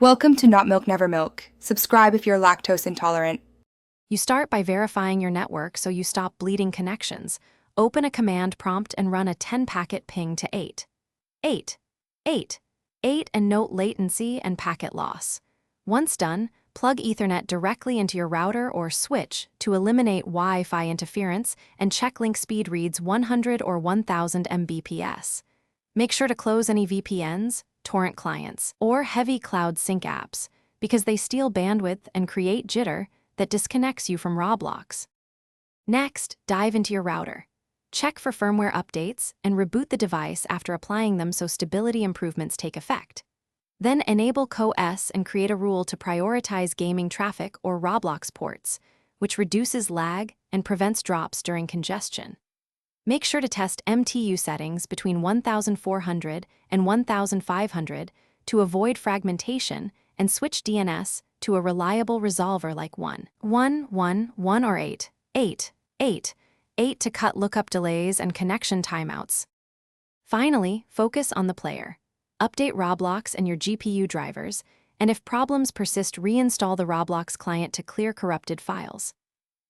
Welcome to Not Milk Never Milk. Subscribe if you're lactose intolerant. You start by verifying your network so you stop bleeding connections. Open a command prompt and run a 10-packet ping to 8. 8. 8. 8 and note latency and packet loss. Once done, plug Ethernet directly into your router or switch to eliminate Wi-Fi interference and check link speed reads 100 or 1000 Mbps. Make sure to close any VPNs, torrent clients, or heavy cloud sync apps because they steal bandwidth and create jitter that disconnects you from Roblox. Next, dive into your router. Check for firmware updates and reboot the device after applying them so stability improvements take effect. Then enable Co-S and create a rule to prioritize gaming traffic or Roblox ports, which reduces lag and prevents drops during congestion. Make sure to test MTU settings between 1400 and 1500 to avoid fragmentation and switch DNS to a reliable resolver like 1, 1, 1, 1 or 8, 8, 8, 8 to cut lookup delays and connection timeouts. Finally, focus on the player. Update Roblox and your GPU drivers, and if problems persist, reinstall the Roblox client to clear corrupted files.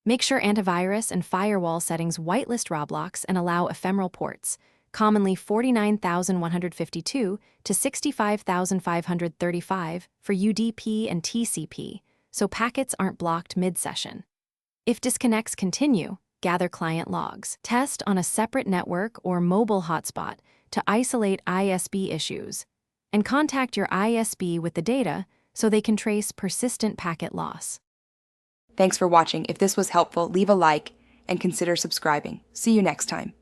Make sure antivirus and firewall settings whitelist Roblox and allow ephemeral ports, commonly 49,152 to 65,535 for UDP and TCP, so packets aren't blocked mid-session. If disconnects continue, gather client logs. Test on a separate network or mobile hotspot to isolate ISP issues, and contact your ISP with the data so they can trace persistent packet loss. Thanks for watching. If this was helpful, leave a like and consider subscribing. See you next time.